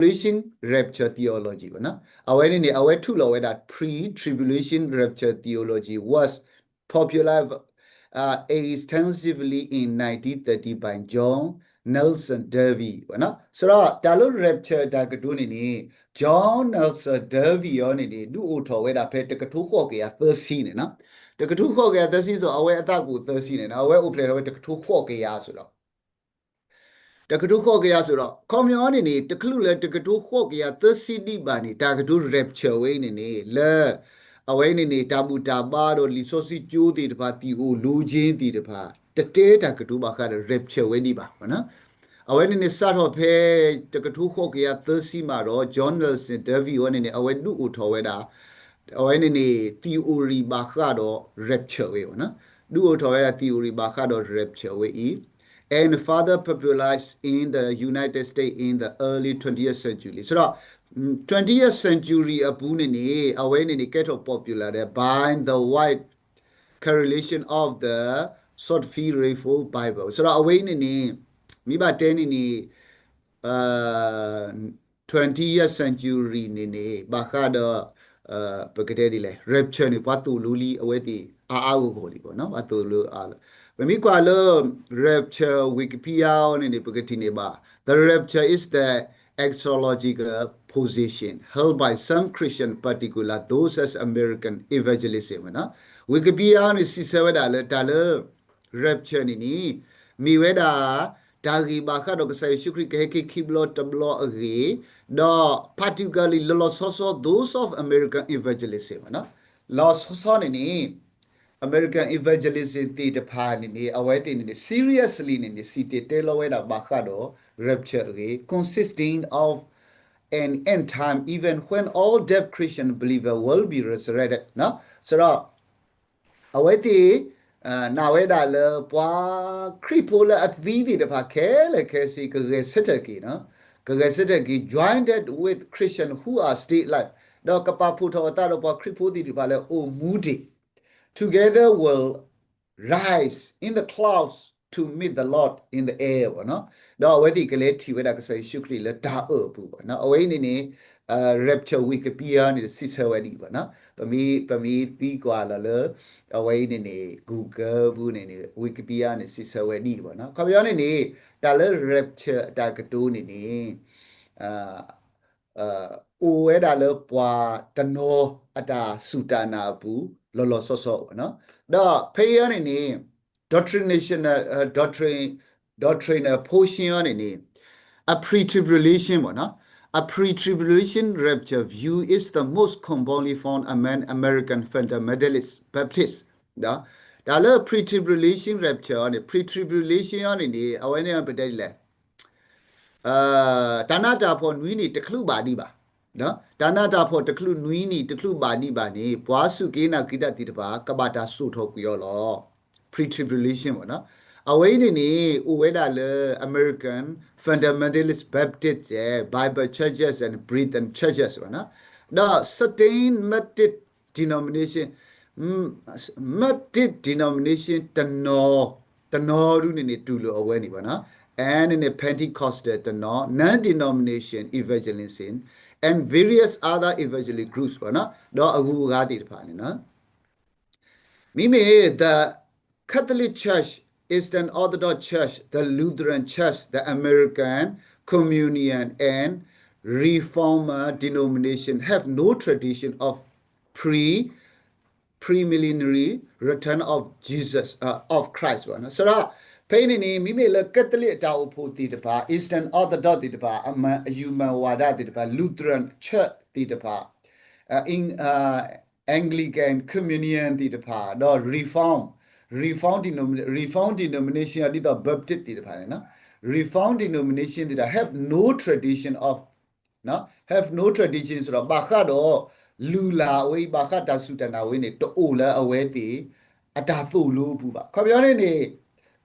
tribulation rapture theology, na. Aware to law that pre-tribulation rapture theology was popular extensively in 1930 by John Nelson Darby, na. So talo rapture dagaduni John Nelson Darby on it do auto where that pet the katuho ya first scene, na. The katuho ya the season aware that good third scene and aware who play away the katuho ya so. The Katuho Yasura, community, the clue, the Katuho ya the CD bunny, Takatu rapture wayne in a le away in a tabu tabado, lisosi judy the party who luji the pa. The data Katuba had a rapture wediba, away in a sort of pay, the Katuho ya the Simaro, journals in the view and away do utoweda, away in a theory bacado rapture way, do utoweda theory bacado rapture way. And further popularized in the United States in the early 20th century. So, 20th century apunini awenini keto popular by the wide correlation of the short fee rifle Bible. So, awenini miba tenini 20th century nini bakada pakadele rapture ni patu luli aweti aau koli no patu lu ala. When we call rapture Wikipedia on the Pagatineba, the rapture is the astrological position held by some Christian, particular those as American evangelism. Wikipedia is $7 rapture nini. Miweda Dagi Baka dog say Shukri Keki Kiblo Tablo Agi, do particularly Lososo, those of American evangelism. Los Sonini. American evangelism the pan in the awaiting the seriously in the city Telaweda Bacado rapture consisting of an end time even when all deaf Christian believer will be resurrected. No? So awaiting Naweda le Pua Kripola at the Pakele Kasi Kagesetaki, no? Kagesetaki joined with Christian who are still life. No Kapaputo Taropa Kripodi Pale O Moody. Together will rise in the clouds to meet the Lord in the air. No, whether you can say shukri le ta bu. No, away ni rapture Wikipedia ni sister wedi. No, pami ti kuala le away ni Google bu ni Wikipedia ni sister wedi. No, kabiyan ni dale rapture da katu ni ueda le pwa tano ata sutana bu. Lolo so no da payan ni doctrination doctrine portion ni a pre-tribulation no a pre-tribulation rapture view is the most commonly found among American fundamentalist Baptists da le pre-tribulation rapture ni pre-tribulation ni awani pedale tanata for nui teklu badi ba no Danata for the clue nuini the clue bani bani Puasu Gina Gita Tiba Kabata Suto Yolo pre-tribulation no away ni ueda le American fundamentalist Baptist Bible churches and Britain churches no the certain method denomination the no runi tulo away ni bana and in a Pentecostal the no non-denomination evangelism and various other evangelical groups, no, Mimi, the Catholic Church, Eastern Orthodox Church, the Lutheran Church, the American Communion, and Reformer denomination have no tradition of pre-millenary return of Jesus, of Christ. So, Painini, Mimela Catholic Tao Poti the Pa, Eastern Orthodox the Pa, Yuma Wada the Pa, Lutheran Church the Pa, in Anglican Communion the Pa, no Reformed denomination the Baptist the Pa, no Reformed denomination that have no tradition of, no, have no traditions of Bacado, Lula, we Bacata Sutana win it to Ola away the Atatulu Puba. Community.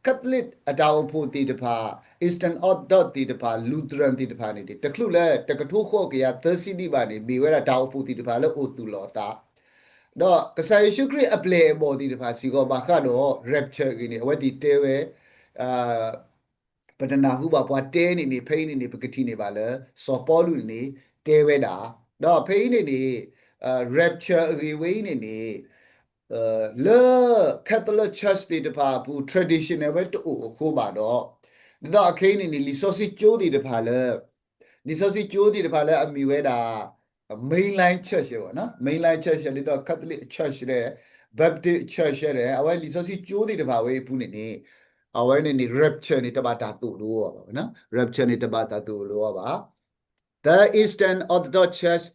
Catholic Adao the pa, Eastern Orthodox the pa, Lutheran the panity. The clue, the Katuho, ya Thursday bani, beware Adao the pala Utulota. No, Kasai Shukri a play about the Pasigo Bacado, rapture in a wedding tewe, ปัตนาหูบาปว่าเตนี่เพยนี่ปกตินี่บาเลยสอปอลุนี่เตเวดาดอเพยนี่rapture รีเวนี่เลCatholic Church ที่ตะพาปู traditional ไว้ตัวโคบาดอดอเคนี่resource โจที่ตะพาเลย resource โจที่ตะพาเลยอมีเวดา mainline church วะนะ mainline church นี่ตัว Catholic Church เร่ Baptist Church เร่เอาไว้ resource โจที่ตะพาเวปูนี่เอาไว้นี่ rapture นี่ตะบาตาตุรู้ว่านะ rapture นี่ตะบาตาตุรู้ว่า The Eastern Orthodox Church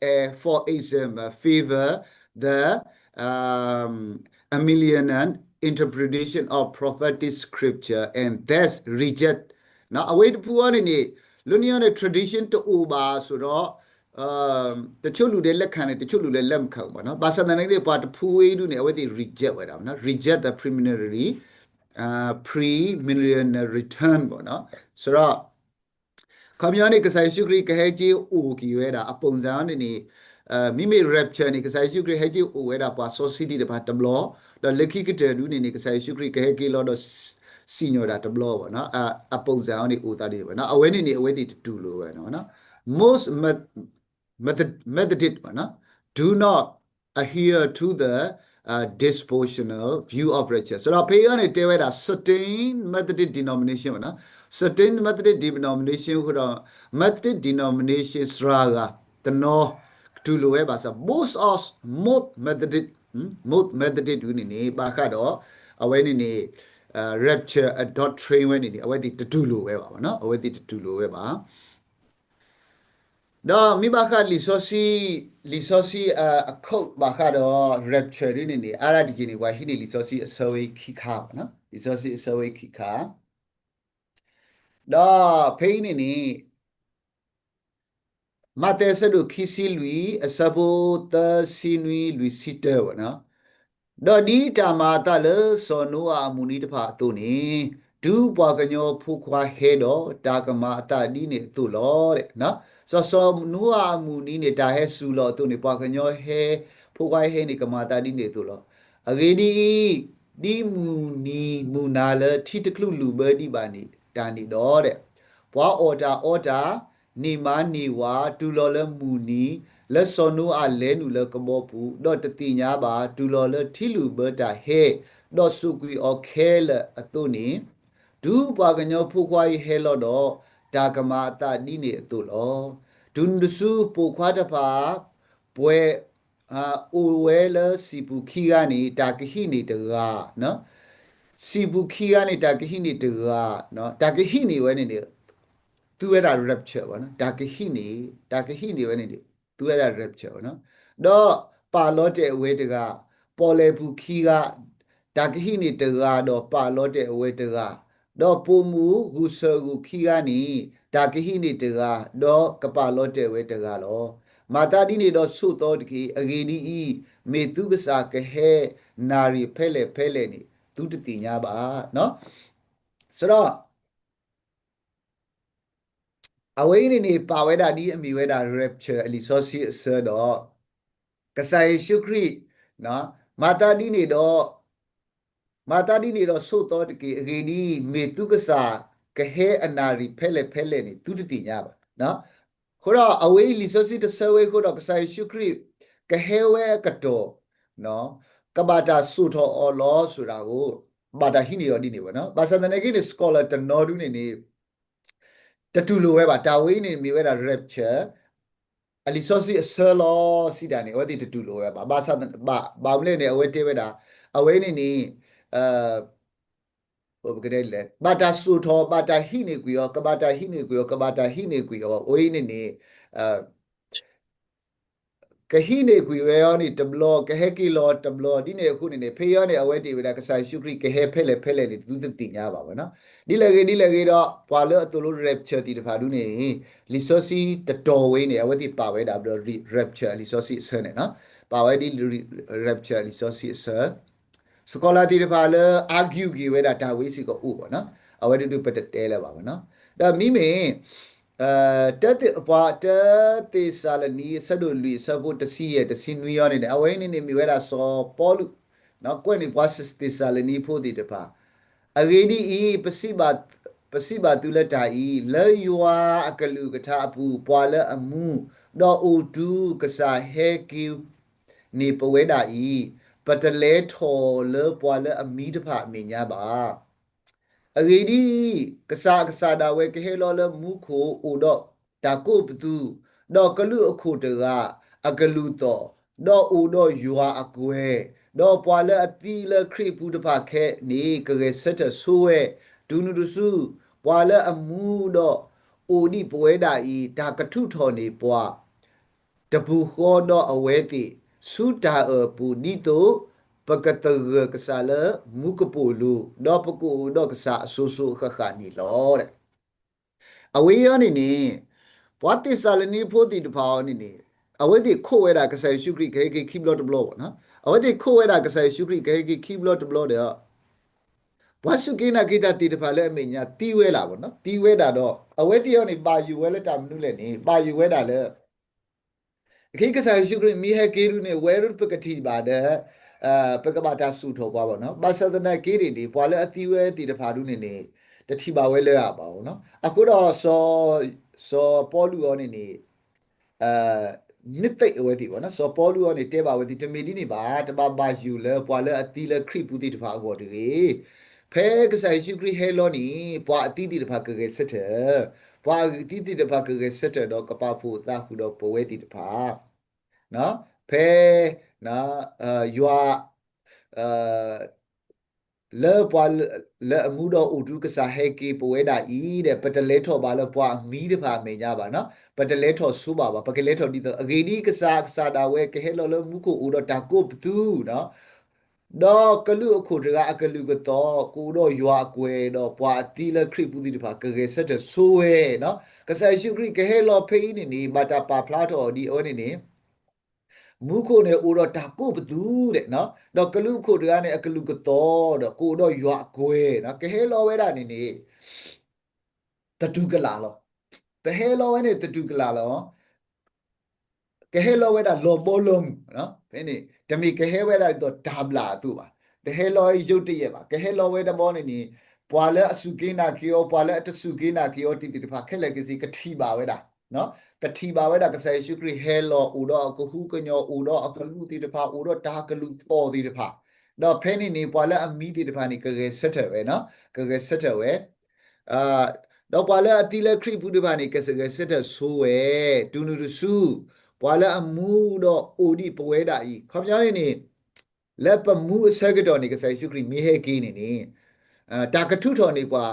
for example favor the Arminian interpretation of prophetic scripture and thus reject now away to poor ni lunia tradition to uba so do တချို့လူတွေလက်ခံတယ်တချို့လူတွေလက်မခံဘူးပေါ့နော်ဘာသာတန်လေးပါတဖူးဝေးလူနေအဝဲဒီ reject ဝဲတာပေါ့နော် reject the preliminary preliminary return ပေါ့နော်ဆိုတော့ခမယောနေကဆိုင်ရှုခရီကဟဲကြီးအိုကီဝဲတာအပုံစံနေမိမိ rapture နေကဆိုင်ရှုခရီဟဲကြီးအိုဝဲတာပါ society တပါတဘလောတော့လက်ခိကတဲ့လူနေကဆိုင်ရှုခရီကဟဲကြီးလောတော့စီညိုတာတဘလောပေါ့နော်အပုံစံနေအိုတာတွေပေါ့နော်အဝဲနေအဝဲတီတူလို့ပဲနော် most Methodists do not adhere to the dispositional view of rapture. So, our pay on a certain Methodist denomination, certain Methodist denomination, Methodist denomination, Sraga, the no to Luebasa, most Methodist unini, Bakado, away in a rapture, a doctrine when it away the Tulu, away the Tulu. တော့မိဘခလီဆိုစီအခုတ်ဘာခတော့ rapture နေနေအားရဒီကိနေဝါဟိနေလီဆိုစီအစဝေးခိခါပါနော်လီဆိုစီအစဝေးခိခါတော့ဖိနေနေမတဲဆဒုခိစီလူအစဘတစီနွီလူစီတဲဝနော်တော့ဒီတာမာတလစောနိုအမူနီတဖာတုန်နေဒူပွားကညောဖူခွာဟဲတော့တာကမာအတဒီနေတုလောတဲ့နော်so nu amuni ne ta he su lo tu ne pa khnyo he pho kwai he ni kamata di ne tu lo agedi di mu na le thi taklu lu ba di ba ni ta ni do de pwa order ni ma ni wa tu lo le mu ni le so nu a le nu le kabo pu do ta ti nya ba tu lo le thi lu ba ta he do su kwi o khe le atu ni du pa khnyo pho kwai he lo doတာကမာတာဒီနေအတူလောဒွန်ဒဆူပိုခွာတပါပွဲအိုဝဲလစီပူခီကနေတာကဟိနေတကားနော်စီပူခီကနေတာကဟိနေတကားနော်တာကဟိနေဝဲနေသူရတာ rapture ပေါ့နော်တာကဟိနေဝဲနေသူရတာ rapture ပေါ့နော်တော့ပါလောတဲ့အဝဲတကားပေါ်လေပူခီကတာကဟိနေတကားတော့ပါလောတဲ့အဝဲတကားတော့ပုံမူဂုဆဂုခိကနီတာကဟိနေတကတော့ကပလောတဲဝဲတကလောမာတာဒီနေတော့ဆုတော်တကိအဂေဒီဤမေတုကစာကဟဲနာရီဖဲလေနေသူတတိညာပါနော်ဆိုတော့အဝိနေပါဝဲတာဒီအမိဝဲတာ rapture အလီဆိုစီဆာတော့ကဆိုင်ရှုခရိနော်မာတာဒီနေတော့ဆုတော်တကိအဂေဒီမေတုကစာကဟဲအနာရီဖဲလေနေသူတတိညာပါနော်ခေါ်တော့အဝေးလီဆိုစီတဆဝဲခေါ်တော့ကဆိုင်ရှုခရိကဟဲဝဲကတော်နော်ကဘာတာဆုတော်အော်လောဆိုတာကိုဘာတာဟိနေရောဒီနေပါနော်ဘာသာတနေကိနေ scholar တနော်ဒူနေတတူလိုပဲပါတာဝေးနေမိဝဲတာ rapture အလီဆိုစီအဆလောစီတာနေဝတိတတူလိုပဲပါဘာသာဘာမလဲနေအဝဲတေးပဲတာအဝဲနေဟိုကလေးလေဘာတာဆူထောဘာတာဟိနေကွေရောကဘာတာဟိနေကွေရောအိုးနေကဟိနေကွေရောနေတဘလောကဟဲကီလောတဘလောဒီနေခုနေဖေရောနေအဝဲတီဝဒကဆိုင်ရှုခရိကဟဲဖဲလေလေသူတိညာပါဘောနော်ဒီလေကေတော့ပွာလောအတူလို့ rapture တီတဖာဒူနေလီဆိုစီတတော်ဝေးနေအဝဲတီပါဝဲတာဘလော rapture လီဆိုစီဆဲနေနော်ပါဝဲဒီ rapture လီဆိုစီဆဲစကောလာတီတဖာလဲ argue ကြီးဝဲတာဒါဝေးစီကိုဥပေါ့နော်အဝဲတူပတ်တဲလဲပါဘောနော်ဒါမိမေတက်တဲ့ပွားတက်တဲ့ဆာလနီဆဒိုလီဆဘုတစီရဲ့တစီနွီယောနေအဝဲနေမိဝဲတာစောပေါ်လူနော်ကွဲ့နေပွားစစ်တဲ့ဆာလနီဖို့ဒီတဖာအဂေဒီပစီဘတ် ပစိပါတူလက်တာဤလေယွာအကလူကထာအပူပွာလက်အမှုတော့အိုတူကစားဟဲကီနေပဝဲတာဤပတလဲထော်လေပွာလက်အမီတဖအမေညာပါအဂေဒီကစားတာဝဲကဟဲလောလမူခိုအိုတော့တာကိုပတူတော့ကလူအခုတကအကလူတော့တော့အိုတော့ယွာအကွဲတော့ပွာလက်အတီလခရိပူတဖခဲနေကရေဆက်တဆိုးဝဲဒူနူဒူစုပွာလက်အမှုတော့အိုဒီပွဲတာဤဒါကထုထော်နေပွာတပူခေါ်တော့အဝဲတိစုတာအပူဒီတိုပကတရကစားလမုကပူလူတော့ပကူတော့ကစားဆူဆူခခနီလောတဲ့အဝေးရောနေနေဘဝတိဆာလနီဖို့တီတဖောင်းနေနေအဝဲတိခိုးဝဲတာကစားရှုခရိခဲခဲခိဘလော့တဘလော့နော်အဝဲတိခိုးဝဲတာကစားရှုခရိခဲခဲခိဘလော့တဘလော့တဲ့ဘဝစုကိနာကိတာတီတဖာလဲအမေညာတီးဝဲလာပေါ့နော်တီးဝဲတာတော့အဝဲတိရောနေပါယူဝဲလက်တာမနုလဲနေပါယူဝဲတာလဲအခင်းကစားရှုခရိမိဟဲကေရုနေဝဲရုပကတိပါတဲ့ပကဘာတာစုထောပွားပေါ့နော်ပါစဒနာကေရီဒီပွာလဲအတီးဝဲတီတဖာဒုနေနေတတိပါဝဲလဲရပါဘူးနော်အခုတော့စောပေါ်လူရောနေအာနစ်သိအဝဲတိပေါ့နော်စောပေါ်လူရောနေတဲပါဝဲတိတမီဒီနေပါတပါပါယူလဲပွာလဲအတီးလဲခရိပူတိတဖာအော်ဒီဖဲကစားရှုခရိဟဲလောနီပွာအတီးတိတဖာကကဲစစ်တယ်ပွာအတီးတိတဖာကကဲစစ်တယ်တော့ကပဖို့တာခုတော့ပဝဲတိတဖာနော်ဖဲနော်ယွာလေပွာလေအမှုတော့ဥဒုကစားဟဲကေပဝဲတာဤတဲ့ပတလဲထော်ပါလေပွာမီးတဖာမေညာပါနော်ပတလဲထော်ဆူပါပကလဲထော်ဒီတော့အဂေဒီကစားတာဝဲကဟဲလောလမှုကိုဥတော့တာကိုပသူနော်တော့ကလူအခုတကအကလူကတော့ကိုတော့ရွာကွယ်တော့ပွာတီလခရိပူတီတဖာကကဲဆက်တဲ့ဆိုးဝဲနော်ကစားရှုခရိကဟဲလောဖေးနေနေဘာတာပါဖလာတော့ဒီအောနေနေမူကိုနေဦးတော့တာကိုဘသူတဲ့နော်တော့ကလူခုတကနေအကလူကတော့တော့ကိုတော့ရွာကွယ်နော်ကဟဲလောဝဲတာနေနေတတူကလာလောတဟဲလောဝဲနေတတူကလာလောကဟဲလောဝဲတာလောဘောလုံးနော်ဘယ်နေဓမီကဟဲဝဲတာတော့ဒါဘလာသူပါတဟဲလောရုတ်တရက်ပါကဟဲလောဝဲတဘောနေနေပွာလဲအစုကိနာကီယောပွာလဲအတစုကိနာကီယောတီတီတဖာခက်လက်ကစီကတိပါဝဲတာနော်ကတိပါဝဲတာကဆယ်ရှုခရိဟဲလောဦးတော့ကခုကညောဦးတော့အကလူတီတဖာဦးတော့ဒါကလူတော်တီတဖာတော့ဖဲနေနေပွာလဲအမီတီတဖာနေကကဲဆက်တယ်ပဲနော်ကကဲဆက်တယ်ဝဲအာတော့ပွာလဲအတီလဲခရိပူတဖာနေကစကဲဆက်တယ်ဆိုးဝဲဒူနူဒူစုပွာလဲအမှုတော့အိုဒီပဝဲတာဤခေါပြောနေနေလက်ပမှုအစကတော့နေကဆယ်ရှုခရိမိဟဲကင်းနေနေတာကထုထော်နေပွာ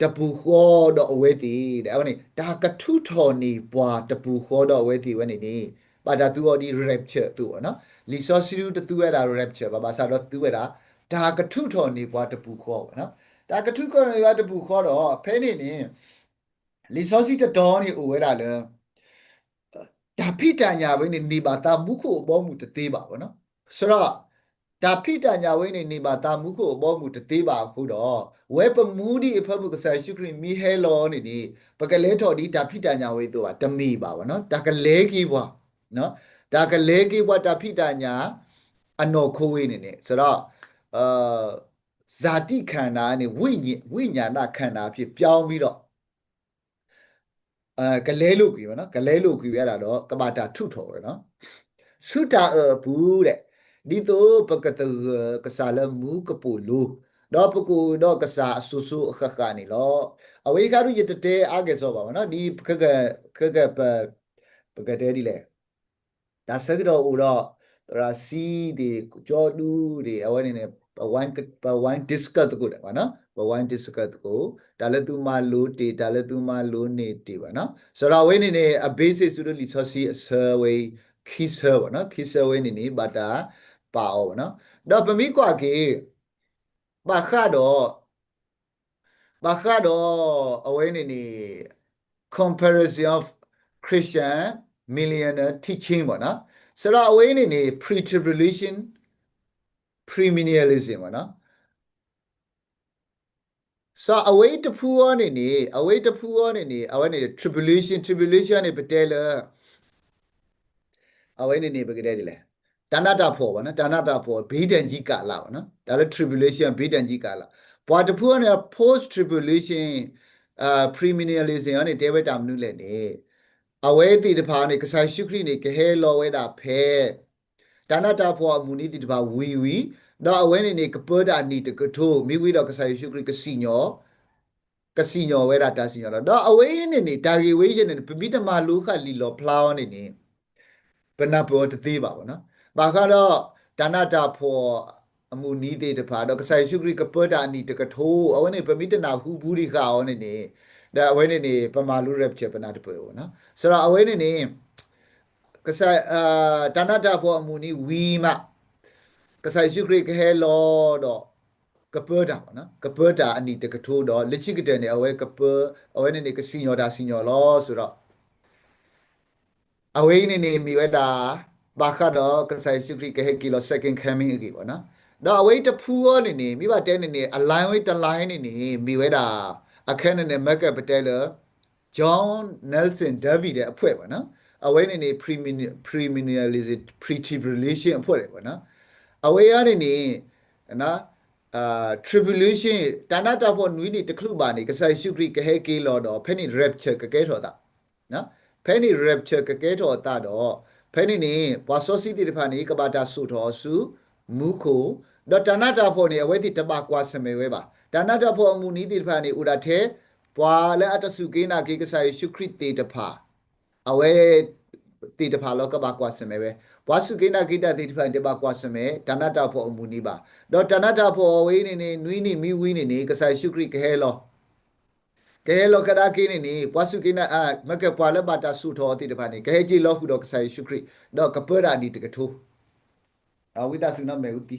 တပူခေါ်တော့အဝဲတီတဲ့အဲ့ဒါကထုထော်နေပွာတပူခေါ်တော့အဝဲတီဝဲနေပါတာသူော်ဒီ rapture သူ့နော်လီဆောစီရူတူရတာ rapture ဘာသာတော့သူရတာဒါကထုထော်နေပွာတပူခေါ်ပေါ့နော်ဒါကထုခေါ်နေပွာတပူခေါ်တော့ဖဲနေနေလီဆောစီတတော်နေအိုဝဲတာလေဒါဖိတညာဝဲနေပါတာမုခုအပေါ်မူတသေးပါဗောနော်ဆိုတော့ဒါဖိတညာဝဲနေပါတာမုခုအပေါ်မူတသေးပါခုတော့ဝဲပမူဒီအဖဘုကဆာရှုခရီမီဟဲလောနေပကလဲထော်ဒီဒါဖိတညာဝဲတော့တမီပါဗောနော်ဒါကလဲကြီးဘွာနော်ဒါကလဲကြီးဘွာဒါဖိတညာအနော်ခိုးဝေးနေဆိုတော့ဇာတိခန္ဓာနဲ့ဝိညာဏခန္ဓာဖြစ်ပြောင်းပြီးတော့ကလဲလို့ကြည့်ပါနော်ကလဲလို့ကြည့်ရတာတော့ကဘာတာထုထော်ပဲနော်သုတာဘူးတဲ့ဒီတော့ပကတကစားလမူကပူလူတော့ပကူတော့ကစားဆူဆူအခခနီလောအဝေကားရရတတဲအားကစောပါမနော်ဒီခကပကတဲဒီလေဒါစကတော့ဦးတော့ရာစီဒီကြောဒူဒီအဝဲနေနေဝိုင်းဒစ်ကတ်ကိုတယ်ပါနော်ဝိုင်းဒစ်ကတ်ကိုဒါလည်းသူမလို့တေဒါလည်းသူမလို့နေတေပါနော်ဆိုတော့ဝဲနေနေအဘေးစစ်စုလို့လီဆောစီအဆဝေခိဆာပါနော်ခိဆာဝဲနေနေဘာတာပါအောင်ပါနော်တော့ပမိကွာကေဘာခါတော့အဝဲနေနေ comparison of Christian millionaire teaching ပေါ့နော်ဆိုတော့အဝဲနေနေ pre-tribulation premillennialism ပေါ့နော်ဆိုအဝဲတဖူးရောနေနေအဝဲနေ tribulation နေပတဲလာအဝဲနေပကတဲ့ဒီလေတဏ္ဍတာဖို့ပေါ့နော်တဏ္ဍတာဖို့ဘေးဒဏ်ကြီးကာလပေါ့နော်ဒါလည်း tribulation ဘေးဒဏ်ကြီးကာလဘွာတဖူးကနေ post tribulation premillennialism ကနေတဲဝဲတာမနုလဲနေအဝဲတီတဖာနေကဆိုင်ရှုခရီနေကဟဲလောဝဲတာဖဲဒါနတာဖောအမူနီတီတဖာဝီတော့အဝဲနေကပေါ်တာနီတကထိုမိဝီတော့ကဆိုင်ရှုခရီကစီညောဝဲတာတာစီညောတော့အဝဲနေတာဂီဝေးရှင်နေပပိတမလူခလီလောဖလာနေပနပေါ်တသေးပါဘောနော်ဘာကတော့ဒါနတာဖောအမှုနီးသေးတဖာတော့ကဆိုင်ရှုခရီကပေါ်တာနီတကထိုးအဝဲနေပမိတနာဟူဘူးဒီခါအောင်နေဒါအဝဲနေပမာလူရက်ချက်ပနာတပွဲဘောနော်ဆိုတော့အဝဲနေကဆိုင်ဒါနတာဖောအမှုနီးဝီမကဆိုင်ရှုခရီကဟဲလောတော့ကပတာပေါ့နော်ကပတာအနီတကထိုးတော့လက်ချိကတဲ့နေအဝဲကပအဝဲနေကစီညောတာစီညောလောဆိုတော့အဝေးနေမိဝဲတာဘာခါတော့ကဆိုင်စုခရီကဟဲကီလို second coming အကြီးပေါ့နော်တော့အဝေးတဖူးရောနေမိဘတဲနေအလိုင်းဝေးတလိုင်းနေမိဝဲတာအခက်နေမက်ကပတဲလာဂျွန်နယ်ဆန်ဒါဗီတဲ့အဖွဲ့ပေါ့နော်အဝေးနေ premillennialism pre-tribulation အဖွဲ့တယ်ပေါ့နော်အဝေးရနေနော်tribulation တနာတာဖို့နွီးနေတခလူပါနေကဆိုင်စုခရီကဟဲကီလိုတော့ဖဲနေ rapture ကကဲထော်တာနော်ဖဲနေ rapture ကကဲတော်တာတော့ဖဲနေဘာစောစီတိတဖာနေကဘာတာဆုတော်စုမူခိုတော့တနာတာဖို့နေအဝဲတိတပါကွာစမေဝဲပါတနာတာဖို့မူနီတိတဖာနေဥဒတဲ့ပွာလဲအတဆုကေနာကေကဆိုင်ရှုခရစ်တေတဖာအဝဲတေတဖာလောကဘာကွာစမေဝဲပွာဆုကေနာကေတာတေတဖာတပါကွာစမေတနာတာဖို့မူနီပါတော့တနာတာဖို့ဝေးနေနွီးနေမိဝီးနေကဆိုင်ရှုခရစ်ကဟဲလောကဲလောကဒါကိနေပွားစုကိနာမကပွာလဘတာဆုတော်တိတပါနေကဲကြီးလောခုတော့ကဆိုင်ရှုခရစ်တော့ကပရာဒီတကထိုးအဝိဒဆုနမေဥတီ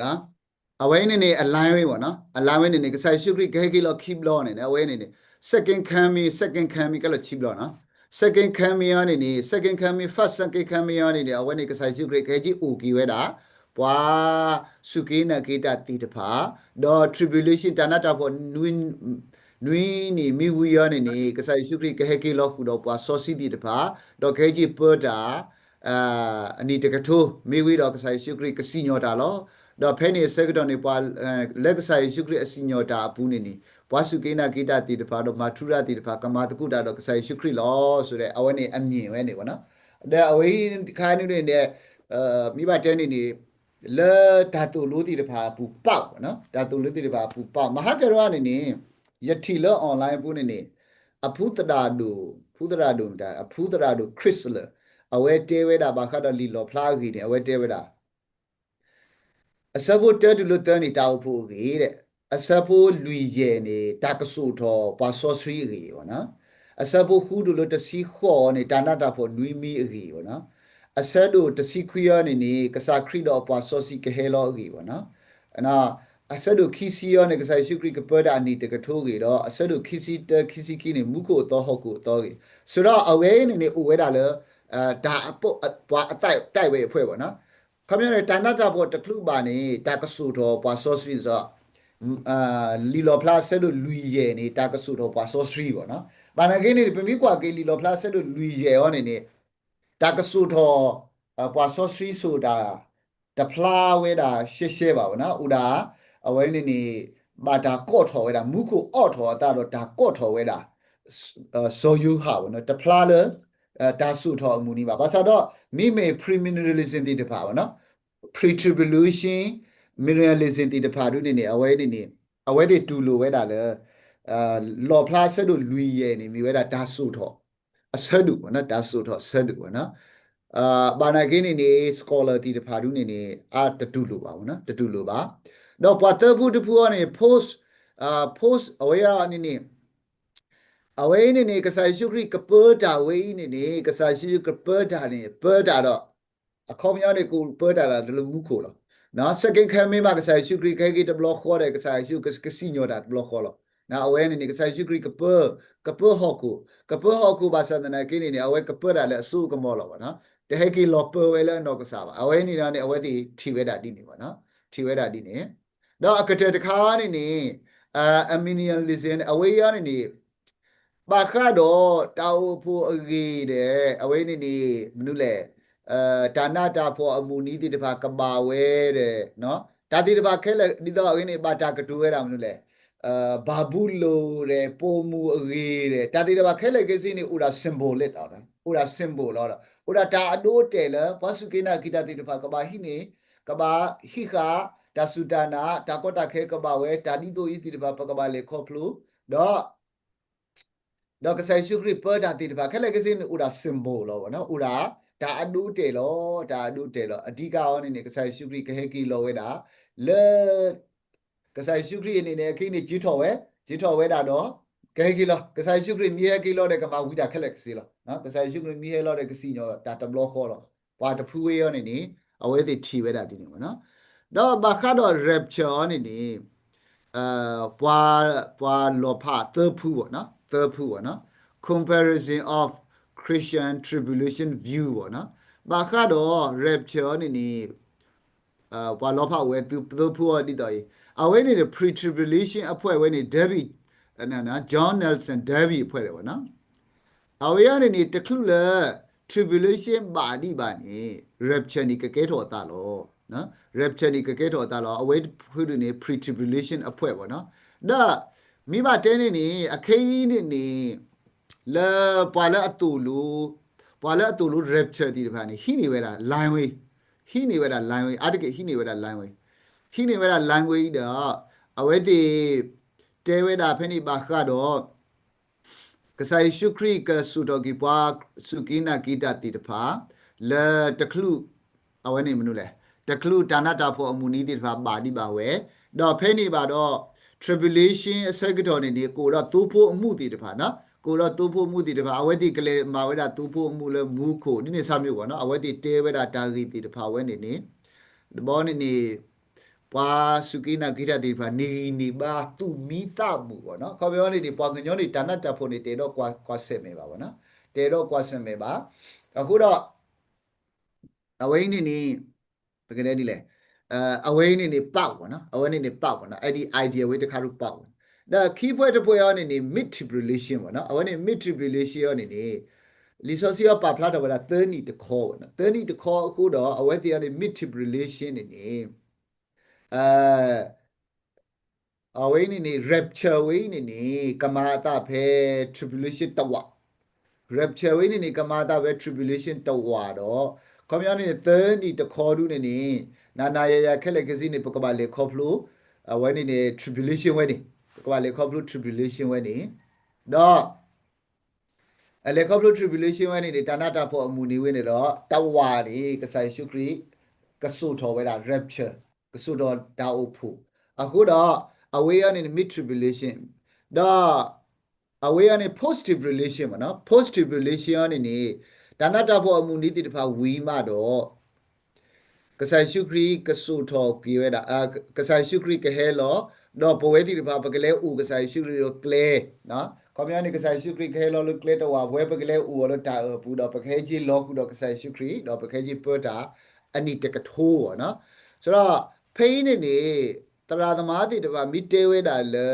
လားအဝဲနေအလိုင်းဝေးပေါ့နော်အလိုင်းဝေးနေကဆိုင်ရှုခရစ်ကဲကြီးလော keep လောနေအဝဲနေ second coming ကလော keep လောနော် second coming ရနေ second coming first second coming ရနေအဝဲနေကဆိုင်ရှုခရစ်ကဲကြီးအိုကီဝဲတာပွာစုကိနာကေတာတီတဖာတော့ tribulation တနာတာဖို့နွီနေမိဝီရနေကဆိုင်ရှုခရစ်ကဲကြီးလောခုတော့ပွာစောစီတီတဖာတော့ကဲကြီးပေါ်တာအနီတကထိုးမိဝီတော့ကဆိုင်ရှုခရစ်ကစီညောတာလောတော့ဖဲနေစက်တော်နေပွာလက်ကဆိုင်ရှုခရစ်အစီညောတာအပူနေနေပွာစုကိနာကိတာတီတဖာတော့မာထူရာတီတဖာကမာတကုတာတော့ကဆိုင်ရှုခရစ်လောဆိုတဲ့အဝဲနေအမြင်ဝဲနေပေါ့နော်တဲ့အဝဲခိုင်းနေတဲ့မိဘတဲနေလေဓာတုလို့တီတဖာပူပေါက်ပေါ့နော်ဓာတုလို့တီတဖာပူပေါက်မဟာကရောနေယတိလောအွန်လိုင်းပူနေအဖုတရာဒူဖုတရာဒူဒါအဖုတရာဒူခရစ်လအဝဲတဲဝဲတာဘာခတော့လီလောဖလာကြီးနေအဝဲတဲဝဲတာအစဖို့တဲတူလို့တန်းနေတောက်ဖို့ကြီးတဲ့အစဖို့လူရဲနေတာကဆူတော်ပါဆောစရီကြီးပေါ့နော်အစဖို့ခူးတူလို့တစီခေါ်နေတာနာတာဖို့နွီမီကြီးပေါ့နော်အစတို့တစီခွေရနေကစားခရီတော်ပါဆောစီကဟဲလောကြီးပေါ့နော်အနာအစတို့ခီစီရနေကစားရှုခရီကပဒါနီတကထိုးကြီးတော့အစတို့ခီစီကီနေမူကိုတော့ဟုတ်ကိုတော့ကြီးဆိုတော့အဝဲနေအိုဝဲတာလေဒါအပုတ်ပွားအတိုက်ဝဲအဖွဲ့ပေါ့နော်ခမရတဲ့တန်တာဖို့တကလူပါနေတာကဆူတော်ပွာဆောစရီဆိုလီလောပလာဆဲလို့လူရဲနေတာကဆူတော်ပွာဆောစရီပေါ့နော်ဘာနာကိနေပမိကွာကေလီလောပလာဆဲလို့လူရဲဟောနေတာကဆူတော်ပွာဆောစရီဆိုတာတဖလာဝဲတာရှဲပါဘောနော်ဥဒါအဝဲနေဘာတာကော့ထော်ဝဲတာမူကိုအော့ထော်တာတော့ဒါကော့ထော်ဝဲတာဆိုယူဟာဘောနော်တဖလာလေဒါဆူထော်အမူနီပါဘာသာတော့မိမေ premillennialism တိတပါဘောနော် pre-tribulation millennialism တိတဖာတို့နေအဝဲတွေတူလိုဝဲတာလေလော်ဖလာဆဲတို့လူရဲနေမိဝဲတာဒါဆုထော်အဆဒုပေါ့နော်ဒါဆုထော်ဆဒုပေါ့နော်ဘာနာကိနေ scholar တိတဖာတို့နေအာတတူလိုပါပေါ့နော်တတူလိုပါတော့ပတ်တဘူးတဖူကနေ post အဝဲနေအဝဲနေကစားရှုခရီကပေါ်တာဝဲနေကစားရှုကပေါ်တာနေပေါ်တာတော့အခေါမြောင်းနေကိုပေါ်တာဒါလိုမှုခိုးလို့နော် second coming မှာကစားရှုခရီခဲကြီးတဘလခေါ်တယ်ကစားရှုကစီညောတာတဘလခေါ်လို့ na awe ni ka sai shukri ka per hoku ba sa na ki ni awe ka per da le su ka mo lo ba na te he ki lo per we le no ka sa ba awe ni na ni awe ti thi we da di ni ba na thi we da di ni do akate ta kha ni aminialism awe ya ni ba kha do tau phu agi de awe ni mnu le da na ta pho amu ni ti ta ba ka ba we de no da ti ta ba khe le ni do awe ni ba ta ka tu we da mnu leဘာဘူးလို့တဲ့ပုံမူအရေးတဲ့တာတိတဘာခဲလေကေစီနေဥရာ symbol လက်တော့ဥရာ symbol တော့ဥရာတာအဒိုတဲလဘာစုကေနာကိတာတိတဘာကဘာဟိနေကဘာဟိခာတာစုတာနာတာကောတာခဲကဘာဝဲတာဒီတိုဤတိတဘာပကဘာလေခေါဖလူတော့ကဆိုင်ရှုခရပတာတိတဘာခဲလေကေစီနေဥရာ symbol လို့နော်ဥရာဒါအဒိုတဲလို့ဒါအဒိုတဲလို့အဓိကရောနေကဆိုင်ရှုခရကဟဲကီလောဝဲတာလေကဆိုင်ရှုခရီအနေနဲ့အခင်းနေကြီးထော်ဝဲတာတော့ကဲကီလောကဆိုင်ရှုခရီမြေကီလောတဲ့ကမဝိတာခက်လက်ကစီလောနော်ကဆိုင်ရှုခရီမြေလောတဲ့ကစီညောတာတဘလောခေါ်လောဘာတဖူးဝေးရောနေနေအဝဲတိထီဝဲတာဒီနေမနော်တော့ဘာခါတော့ rapture နေနေပွာလောဖသဖူးပေါ့နော်သဖူးပေါ့နော် comparison of Christian tribulation view ပေါ့နော်ဘာခါတော့ rapture နေနေပွာလောဖဝဲသူသဖူးဒီတော့အဝဲနေတဲ့ pre-tribulation အဖွဲ့ဝဲနေ David နော် John Nelson David အဖွဲ့တယ်ဗောနော်အဝဲရနေတခုလေ tribulation ပါဒီပါနေ rapture นี่ကကဲထော်တာလောနော် rapture นี่ကကဲထော်တာလောအဝဲဖွဲ့နေ pre-tribulation အဖွဲ့ဗောနော်ဒါမိဘတဲနေအခေးနေလေပွာလအတူလူ rapture ဒီပါနေဟိနေဝဲတာ line way ဟိနေဝဲတာ line way အတကဟိနေဝဲတာ line wayဟိနေဝဲတာ language တော့အဝဲတိတဲဝဲတာဖဲနေပါခါတော့ကဆိုင်ရှုခရီကဆူတော်ကီပွားစုကိနာကိတာတိတဖာလေတခလူအဝဲနေမနုလဲတခလူတာနာတာဖို့အမှုနီးတိတဖာပါဒီပါဝဲတော့ဖဲနေပါတော့ tribulation အစကတော်နေဒီကိုတော့သူ့ဖို့အမှုတိတဖာနော်ကိုတော့သူ့ဖို့မှုတိတဖာအဝဲတိကလေးမာဝဲတာသူ့ဖို့အမှုလဲမူးခိုဒီနေစမျိုးပေါ့နော်အဝဲတိတဲဝဲတာတာဂီတိတဖာဝဲနေနေဘောနေပွာစုကိနာကိရတိဖာနေပါသူမိတာမှုပေါ့နော်ခေါ်ပြောနေဒီပွာငညောနေတဏ္ဍတဖို့နေတေတော့ကွာဆက်မယ်ပါပေါ့နော်တေတော့ကွာဆက်မယ်ပါအခုတော့အဝိနေနေဘယ်ကလေးဒီလဲအဝိနေနေပေါက်ပေါ့နော်အဝိနေနေပေါက်ပေါ့နော်အဲ့ဒီ idea ဝေးတခါလို့ပေါက်ဒါ key point တစ်ပွဲရောနေနေ mid tribulation ပေါ့နော်အဝိနေ mid tribulation ရောနေနေလီဆိုစီယောပါဖလာတော့ဗလား30တခေါ်ပေါ့နော်30တခေါ်အခုတော့အဝိတီကနေ mid tribulation နေနေအဝိနေနေ rapture ဝိနေနေကမာတာဖဲ tribulation တဝ rapture ဝိနေနေကမာတာဖဲ tribulation တဝတော့ခေါမရနေ30တခေါ်ဒုနေနေနာရခက်လက်ကစီနေပကပါလေခေါဖလို့အဝိနေနေ tribulation ဝိနေပကပါလေခေါဖလို့ tribulation ဝိနေတော့လေခေါဖလို့ tribulation ဝိနေတာနာတာဖို့အမှုနေဝိနေတော့တဝါဒီကဆိုင်ရှုခရီကဆုထောဝဲတာ rapture ကဆုတော့ဒါအုပ်ဖို့အခုတော့အဝေးရနေ mid tribulation တော့အဝေးရနေ post tribulation ပေါ့နော် post tribulation နေဒါနတာဖို့အမှုနီးတိတဖာဝီမတော့ကဆိုင်ရှုခရီကဆုထောကြည်ဝဲတာကဆိုင်ရှုခရီကဟဲလောတော့ပဝဲတိတဖာပကလဲဥကဆိုင်ရှုခရီတော့ clear နော်ခေါမြာနေကဆိုင်ရှုခရီကဟဲလောလို့ clear တော့ဝဲပကလဲဥလို့တာပူတော့ပခဲကြီးလောကူတော့ကဆိုင်ရှုခရီတော့ပခဲကြီးပတာအနိတကထိုးပေါ့နော်ဆိုတော့ဖိနေနေတရာသမားတိတပါမိတဲဝဲတာလေ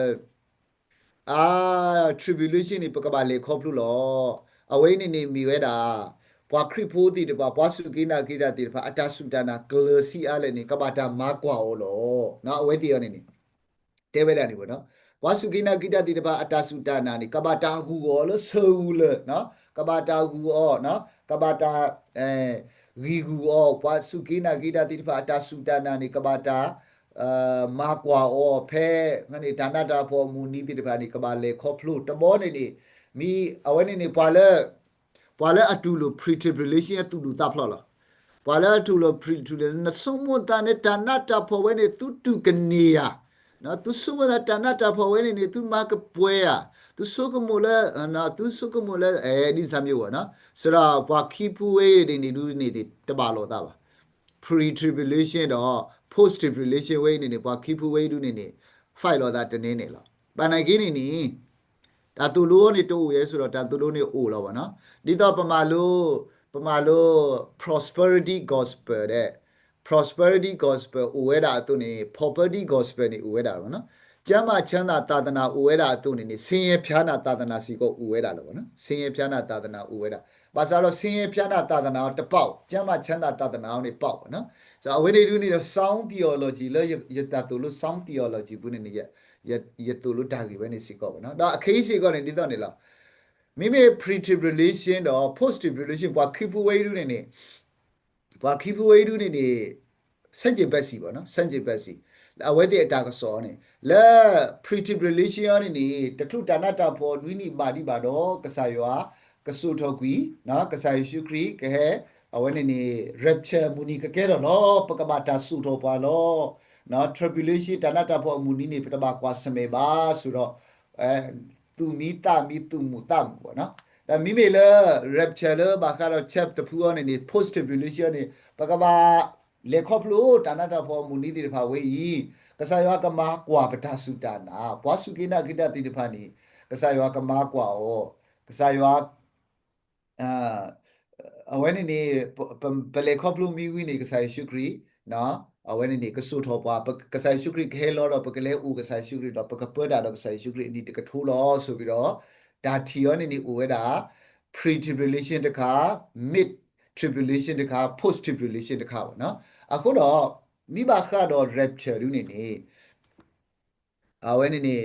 tribulation นี่ปกบาเลครบลุလောအဝိနေနေမိဝဲတာဘွာခရစ်ဖိုးတိတပါဘွာစုကိနာကိရတိတပါအတဆုတနာဂလစီအားလည်းနေကဘာတာမာကွာဩလောနော်အဝိတိရနေနေတဲဝဲတာနေပေါ့နော်ဘွာစုကိနာကိရတိတပါအတဆုတနာနေကဘာတာဟူဩလို့ဆူလေနော်ကဘာတာဟူဩနော်ကဘာတာရီဟူဩဘွာစုကိနာကိရတိတပါအတဆုတနာနေကဘာတာမာကွာဩဖဲငါနေဒါနတာဖော်မူနီးတိတပါနေကဘာလေခေါဖလို့တဘောနေနေမိအဝဲနေနေပွာလဲအတူလို့ pre tribulation အတူလို့တပ်ဖလားပွာလဲအတူလို့ pre tribulation နဆုမတန်နဲ့ဒါနတာဖော်ဝဲနေသူတူကနေရနော်သူဆုမတန်တာဖော်ဝဲနေသူမကပွဲရသူဆုကမလဲနော်သူဆုကမလဲဒီစမျိုးပေါ့နော်ဆိုတော့ပွာခိပူဝဲနေလူနေတပါလို့တာပါ pre tribulation တော့ post tribulation ဝဲနေပွာခိပူဝဲလူနေ fight လို့တာတနေနေလား ပါနိုင်ကင်းနေဒါသူလို့နေတူရဲဆိုတော့ဒါသူလို့နေအိုတော့ဗောနော်ဒီတော့ပမာလို့ prosperity gospel တဲ့ prosperity gospel အိုဝဲတာအတူနေ poverty gospel နေအိုဝဲတာဗောနော်ကျမ်းမာချမ်းသာသာသနာအိုဝဲတာအတူနေဆင်းရဲဖျားနာသာသနာစီကိုအိုဝဲတာလို့ဗောနော်ဆင်းရဲဖျားနာသာသနာအိုဝဲတာဘာသာတော့ဆင်းရဲဖျားနာသာသနာတပေါက်ကျမ်းမာချမ်းသာသာသနာနေပေါက်ဗောနော်ဆိုအဝဲနေတူနေတော့ sound theology လို့ရတာတူလို့ sound theology ဘူးနေရတူလို့တာကြီးပဲနေစီကောဗောနော်ဒါအခေးစီကောနေဒီတော့နေလားမိမိ pre-tribulation တော့ post-tribulation ဘာခိဖူဝဲရူနေဘာခိဖူဝဲရူနေစัจ jin ဘက်စီပေါ့နော်စัจ jin ဘက်စီအဝဲတဲ့အတာကစောနေလဲ pre-tribulation နေတထုတာနာတာဖော်နွိနီမာဒီပါတော့ကဆာယောကဆုထောကွီနော်ကဆာယေရှုခရစ်ကဲအဝဲနေ rapture မူနီကကဲတော့နော်ပကပတာဆုထောပါလောနော် tribulation တာနာတာဖော်မူနီနေပတပါကွာစမေပါဆိုတော့သူမီတာမီသူမူတာမူပေါ့နော်ဒါမိမေလ rapture လဘာကတော့ chapter ဖူအနေနဲ့ post tribulation နေပကပါလေခေါပလို့တာနာတာဖော်မူနီတိတဖာဝေးကဆာယောကမာကွာပတာစုတာနာဘွားစုကိနာကိတတိတဖာနီကဆာယောကမာကွာဩကဆာယောအာအဝဲနေပလေခေါပလို့မီဝီနေကဆာယေရှုခရစ်နော်အဝဲနေကဆုထောပွားကဆာယေရှုခရစ်ခဲလောတော့ပကလေဦးကဆာယေရှုခရစ်တော့ပကပဒါတော့ကဆာယေရှုခရစ်အဒီတကထိုးလောဆိုပြီးတော့ဒါထီယောနေဦးဝဲတာ pre tribulation တခါ mid tribulation တခါ post tribulation တခါပေါ့နော်အခုတော့မိဘခါတော့ rapture လူနေအဝဲနေ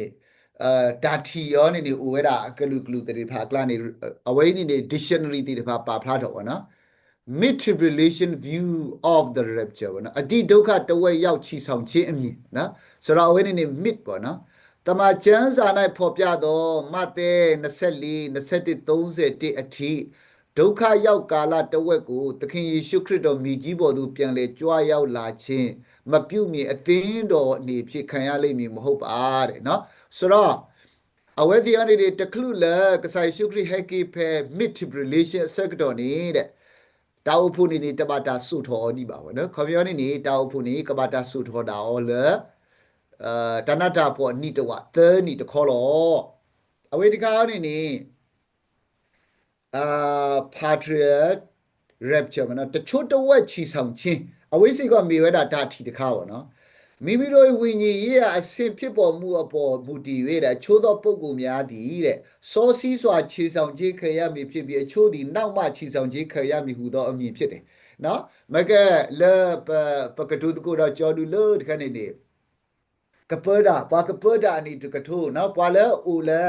ဒါထီယောနေဦးဝဲတာကလူကလူတေဖာကလာနေအဝဲနေ dictionary တေဖာပါဖလာတော့ပေါ့နော် mid tribulation view of the rapture ပေါ့နော်အတိဒုက္ခတဝက်ရောက်ချီဆောင်ခြင်းအမြင်နော်ဆိုတော့အဝဲနေ mid ပေါ့နော်တမန်ကျမ်းစာ၌ဖော်ပြသောမဿဲ24 21 31အထိဒုက္ခရောက်ကာလတဝက်ကိုသခင်ယေရှုခရစ်တော်မြည်ကြီးပေါ်သို့ပြန်လေကြွားရောက်လာခြင်းမပြုတ်မီအသင်းတော်အနေဖြင့်ခံရလိမ့်မည်မဟုတ်ပါတဲ့เนาะဆိုတော့အဝဲဒီအနေနဲ့တကလူလကဆိုင်ရှုခရစ်ဟက်ကီဖဲ mid tribulation ဆက်တော်နေတဲ့တာဝဖုန်နေတပတာဆုထောဒီပါဘောเนาะခေါ်ပြောနေတာဝဖုန်နေကပတာဆုထောတာအော်လေတနတာပေါ်နိတဝသနိတခေါ်လောအဝေတကားနေpatriot rapture မနော်တချို့တဝက်ချီဆောင်ချင်းအဝိစိကမေဝဲတာဓာတ်ထီတခါပေါ့နော်မိမိတို့ဝိညာဉ်ရေးအဆင့်ဖြစ်ပေါ်မှုအပေါ်မူတည်၍တဲ့အချို့သောပုဂ္ဂိုလ်များသည်တဲ့စောစီးစွာခြေဆောင်ခြင်းခံရမည်ဖြစ်ပြီးအချို့သည်နောက်မှခြေဆောင်ခြင်းခံရမည်ဟူသောအမည်ဖြစ်တယ်နော်မကဲလေပကတုတကိုတော့ကြော်ဒူလို့တခါနေကပဒါဘာကပဒါနီတကထိုနော်ပွာလဲအိုလဲ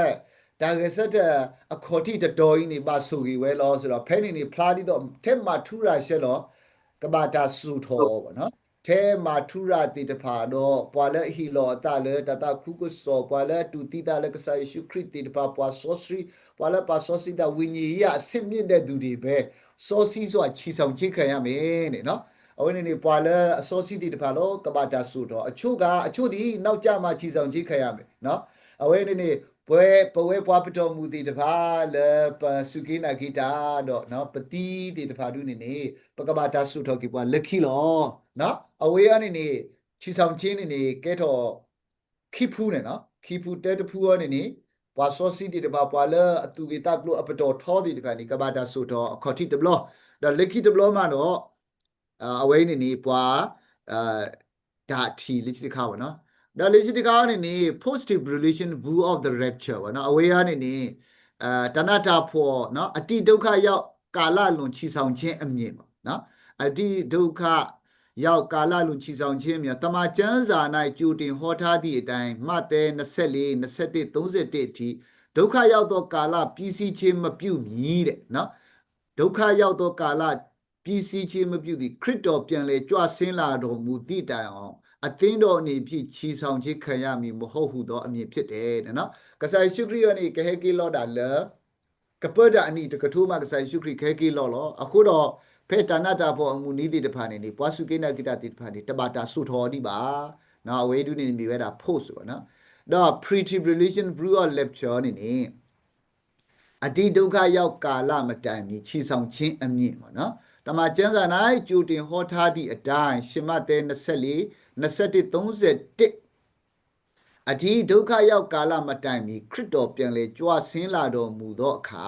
ဒါကစတဲ့အခေါ်တိတတော်ကြီးနေပါဆူကြီးဝဲလောဆိုတော့ဖဲနေဖလားဒီတော့ထဲမှာထူရာရှက်လောကဘာတာဆူထောပေါ့နော်ထဲမှာထူရာတိတဖာတော့ပွာလဲဟီလောတာလဲတတခုကစောပွာလဲတူတီတာလဲကဆာယေရှုခရစ်တိတဖာပွာဆောစရီပွာလဲပါဆောစီတာဝိညာဉ်ရအစစ်မြင့်တဲ့သူတွေပဲစောစီစွာချီဆောင်ချိခံရမယ်တဲ့နော်အဝိနေပွာလဲအစောစီတီတဖာလောကဘာတာဆူတော့အချို့ဒီနောက်ကြမှာချီဆောင်ချိခံရမယ်နော်အဝိနေပွဲပွားပတော်မူသည်တဖာလေပစုကိနာဂီတာတော့နော်ပတိတိတဖာဒုနေပကဘာတာဆုထောကိပွားလက်ခိလောနော်အဝေးအနေချီဆောင်ချင်းနေကဲတော့ခိဖူးနေနော်ခိဖူးတဲတဖူးအနေပွာစောစီတိတဖာပွာလေအတူကေတပ်လို့အပတော်ထောဒီတဖာနေကဘာတာဆုထောအခေါ်တိတဘလဒါလက်ခိတဘလမှာတော့အဝေးနေပွာဒါထီလက်ချိတခါပါနော်ဒါလေจิตကားနေ post tribulation view of the rapture ဗောနော်အဝေးကနေတဏတာဖို့နော်အတိဒုက္ခရောက်ကာလလွန်ချီဆောင်ခြင်းအမြင်ပေါ့နော်အတိဒုက္ခရောက်ကာလလွန်ချီဆောင်ခြင်းအမြင်တမန်ကျမ်းစာ၌ကြိုတင်ဟောထားသည့်အတိုင်းမဿဲ24 21 31အထိဒုက္ခရောက်သောကာလပြီးစီးခြင်းမပြုမီတဲ့နော်ဒုက္ခရောက်သောကာလပြီးစီးခြင်းမပြုသည်ခရစ်တော်ပြန်လေကြွဆင်းလာတော်မူသည့်တိုင်အောင်အသင်းတော်အနေဖြင့်ချီဆောင်ခြင်းခံရမည်မဟုတ်ဟုသောအမြင်ဖြစ်တယ်နော်ကဆိုင်ရှုခရိယနေကဟေကီလောဒါလကပဒအနီတကထိုးမှာကဆိုင်ရှုခရိခဲကီလောလောအခုတော့ဖေတနာတာဖို့အမှုနီးတိတဖာနေပွားစုကိနာကိတတိတဖာနေတဘာတာဆုထောဒီပါနော်အဝေးဒုနေမိဝဲတာ post ပေါ့နော်တော့ pre tribulation view of lecture နေအတိဒုက္ခရောက်ကာလမတိုင်မီချီဆောင်ခြင်းအမြင်ပေါ့နော်တမန်ကျမ်းစာ၌ကြိုတင်ဟောထားသည့်အတိုင်းရှမဿဲ24 21 31 အဒီဒုက္ခရောက်ကာလမတိုင်မီခရစ်တော်ပြန်လေကြွဆင်းလာတော်မူသောအခါ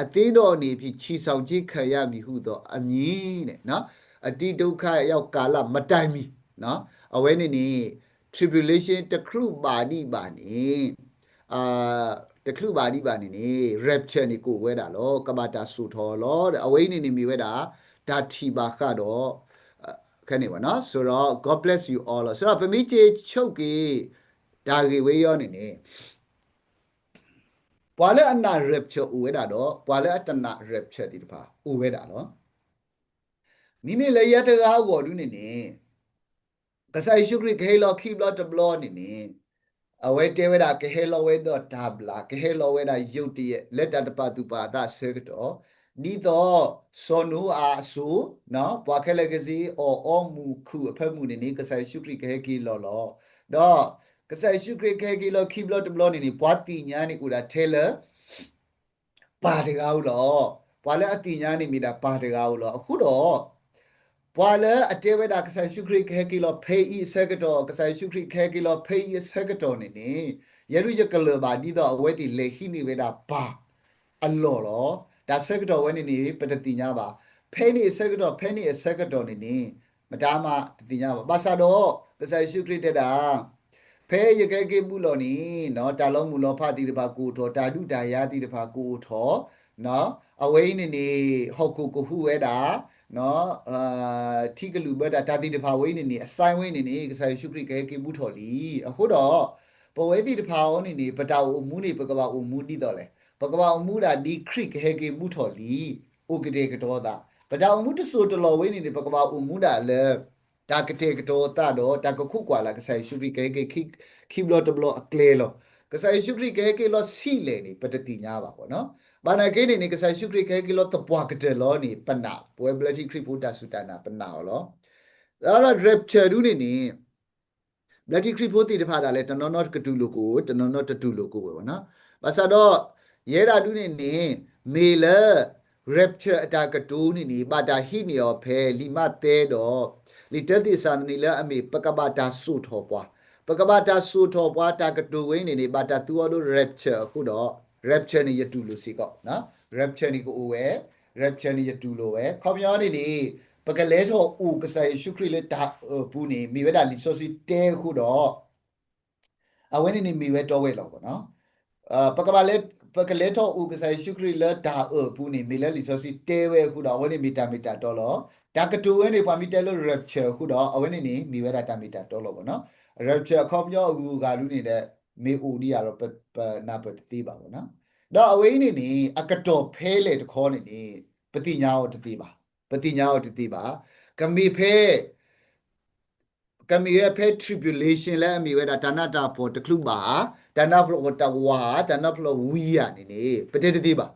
အသင်းတော်အနေဖြင့်ချီဆောင်ခြင်းခံရမည်ဟုသောအမည်တဲ့နော်အဒီဒုက္ခရောက်ကာလမတိုင်မီနော်အဝဲနေနေ tribulation တခရုပါဏိပါနေအာတခရုပါဏိပါနေနေ rapture နေကိုဝဲတာလောကဘာတာဆူထော်လောအဝဲနေနေမိဝဲတာဒါတီပါခါတော့ခက်နေပါနော်ဆိုတော့ God bless you all ဆိုတော့ပမိချေချုပ်ကြီးဒါကြီးဝေးရောနေနေပွာလဲအနာ rapture ဦးဝဲတာတော့ပွာလဲအတနာ rapture ဒီတပါဦးဝဲတာနော်မိမိလေရတကားကိုဒုနေနေကဆိုင်ရှုခရခေလောခိဘလတဘလောနေနေအဝဲတဲဝဲတာကဟဲလောဝဲတော့ဒါဘလာကဟဲလောဝဲတာယုတ်တရဲ့လက်တတပတူပါတာဆေကတော့ဒီတော့စောနူအားဆူနော်ပွားခဲလကစီအောမူခုအဖက်မှုနေနေကဆိုင်ရှုခရခေကီလောလောတော့ကဆိုင်ရှုခရခေကီလောခိဘလတဘလောနေနေပွားတိညာနေဦးတာထဲလပါတကားဦးလောပွာလဲအတိညာနေမိတာပါတကားဦးလောအခုတော့ပွာလဲအတဲဝဲတာကဆိုင်ရှုခရခဲကီလောဖေးဤဆက်ကတော်ကဆိုင်ရှုခရခဲကီလောဖေးဤဆက်ကတော်နေနေယေရုယကလဘာဒီတော့အဝဲတီလေခိနေဝဲတာပါအလော်လောဒါဆက်ကတော်ဝဲနေနေပတတိညာပါဖေးနေဆက်ကတော်ဖေးနေဆက်ကတော်နေနေမတားမတတိညာပါပါစာတော့ကဆိုင်ရှုခရတဲ့တာဖဲရခဲကေဘူးလောနီနော်တာလုံးမူလောဖတိတပါကိုထောတာဒုတာယာတိတပါကိုထောနော်အဝိနေနေဟောက်ကိုကိုဟုဝဲတာနော်ထိကလူဘတာတာတိတပါဝိနေနေအဆိုင်ဝိနေနေကဆိုင်ရှုခရိခဲကေဘူးထော်လီအခုတော့ပဝဲတိတပါဝနေနေပတာအမူနေပကဘာအမူတိတော်လေပကဘာအမူတာဒီခရိခဲကေဘူးထော်လီဥကတေကတော်တာပတာအမူတဆိုတလောဝိနေနေပကဘာအမူတာလေတာကတေကတော်တာတော့တာကခုကွာလာကဆိုင်ရှုခရိခဲကေခိဘလတဘလအကလေလောကဆိုင်ရှုခရိခဲကေလောစီလေနေပတတိညာပါပေါ့နော်ဘာနာကေနေကဆိုင်ရှုခရိခဲကေလောတပွားကတဲ့လောနေပနာပွဲဘလတိခရိပူတာစုတနာပနာဟောလောအဲ့တော့ rapture ဒူးနေနေဘလတိခရိပိုတီတဖာတာလဲတနော်နော်ကတူလိုကိုတနော်နော်တတူလိုကိုပဲပေါ့နော်ဘာသာတော့ရဲတာဒူးနေနေမေလ rapture အတာကတူးနေနေဘာတာဟိနေရောဖဲလီမတဲတော့လီတက်တိစန္ဒနီလအမေပကဘာတာဆုထောပွားပကဘာတာဆုထောပွားတာကတူဝင်းနေနေဘာတာသူအလို rapture ခုတော့ rapture နေရတူလို့စီကောနော် rapture နေကိုဝဲ rapture နေရတူလို့ပဲခေါပြောနေနေပကလဲထောဥကဆိုင်ရှုခရီလက်တာပူနေမိဝဲတာလီဆိုစီတဲခုတော့အဝဲနေနေမိဝဲတော့ဝဲလောက်ပေါ့နော်ပကဘာလဲပကလေတော့ဥကဆိုင်ရှုခရီလက်ဒါပူနေမိလဲလီဆိုစီတဲဝဲခုတော့အဝဲနေမီတာတော့လောဒါကတူဝဲနေပါမီတဲလို့ rapture ခုတော့အဝဲနေနေမိဝဲတာတာမီတာတော့လောပေါ့နော် rapture ခေါပြောအခုကလူနေတဲ့မေအိုဒီရတော့နာပတိပါပေါ့နော်တော့အဝဲနေနေအကတော်ဖဲလေတခေါ်နေနေပတိညာောတတိပါပတိညာောတတိပါကမီဖဲကမီရဲ့ဖဲ tribulation လဲအမီဝဲတာဒါနတာပေါ်တခုပါဒါနဖလောတဝါဒါနဖလောဝီရနေနေပတိတတိပါ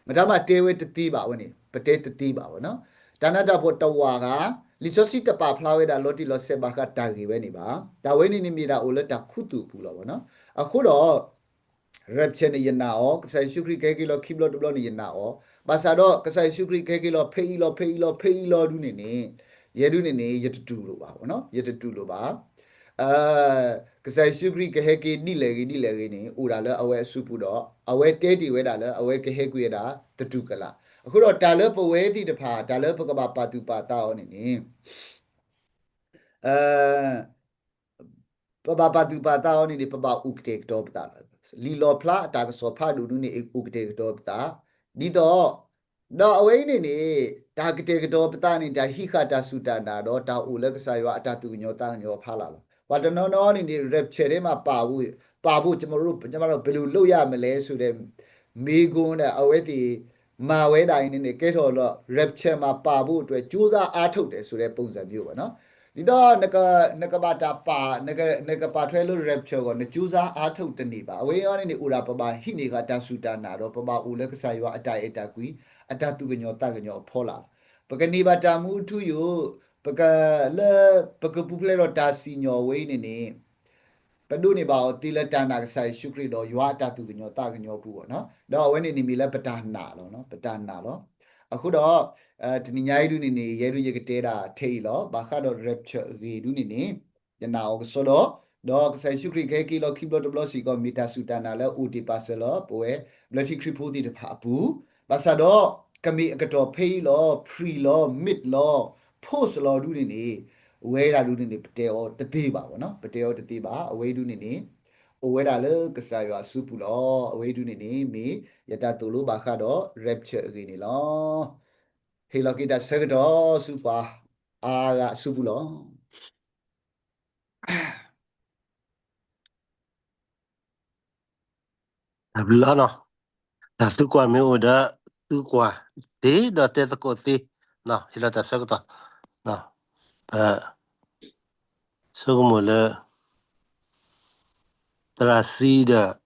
မထားမတေဝဲတတိပါဝနေပတိတတိပါဗောနော်ဒါနတာပေါ်တဝါကလီဆိုစီတပါဖလာဝဲတာလော်တီလော်ဆေဘာကတာကြီးဝဲနေပါဒါဝဲနေနေမိတာအိုလက်တာခုတူဘူးလောဗောနော်အခုတော့ rapture နေရနာဩကဆိုင်ရှုခရိခဲကီလောခိဘလောတဘလောနေရနာဩဘာသာတော့ကဆိုင်ရှုခရိခဲကီလောဖေးလောဖေးလောဖေးလောဒုနေနေရဲဒုနေနေရတတူလို့ပါဗောနော်ရတတူလို့ပါကဆိုင်ရှုခရိကဟေကေဒီလေကေနေဥဒါလဲအဝဲစုပူတော့အဝဲတဲတီဝဲတာလဲအဝဲကဟေကွေတာတတူကလာအခုတော့တာလဲပဝဲတိတဖာတာလဲပကပပါတူပါတာဩနေနေပပတူပါတာဩနေနေပပဥကတေကတော့ပတာလီလောဖလာတာကစောဖာဒူဒူနေဥကတေကတော့ပတာဒီတော့အဝဲနေနေတာကတေကတော့ပတာနေတာဟိခတာစုတာနာတော့တာဥလက်ကစားရောအတတူညောတာညောဖာလာလောဝါတနော်နော်နေ rapture ထဲမှာပါဖို့ကျွန်တော်တို့ဘယ်လိုလုပ်ရမလဲဆိုတဲ့မိကွန်းတဲ့အဝဲတီမာဝဲတိုင်းနေကဲထော်တော့ rapture မှာပါဖို့အတွက်ကြိုးစားအားထုတ်တယ်ဆိုတဲ့ပုံစံမျိုးပေါ့နော်ဒီတော့နကဘာတာပါနကပါထွဲလို့ rapture ကိုနကြိုးစားအားထုတ်တနေပါအဝဲရောနေဥရာပပဟိနေကတဆူတာနာတော့ပပဦးလက်ကစားရောအတိုင်အတကွီအတတူကညောတကညောဖောလာပကနေပါတာမှုထူယပကလေပကပူပလေတော့တာစီညောဝေးနေပဒုနေပါအောတီလတနာကဆိုင်ရှုခရီတော့ယွာတတူကညောတကညောဘူးပေါ့နော်တော့ဝဲနေမီလဲပတာနာလောနော်ပတာနာလောအခုတော့တနိညာရီဒုနေရဲဒုရကတဲတာထိတ်လောဘာခါတော့ rapture ရီဒုနေယနာအောဆိုတော့ တော့ဆိုင်ရှုခရိခဲကီလောခိဘလတဘလစီကမီတာဆူတနာလဲဦးတီပါဆလောပွဲဘလတိခရိဖိုတီတဖာဘူးဘာသာတော့ကမီအကတော့ဖေးလောဖရီလောမစ်လောဖိုးစလောဒူနေဝဲရာဒူနေပတေောတတိပါဗောနော်ပတေောတတိပါအဝဲဒူနေအဝဲဒါလေကစားရစုပူလောအဝဲဒူနေမေယတတူလိုဘာခါတော့ rapture အကိနေလောဟေလောကိတာဆကတော့စုပါအာကစုပူလောHabla no. Tu kwa me oda tu kwa. Te da te ko te. No, hila ta sa ko ta. No. So como le trasida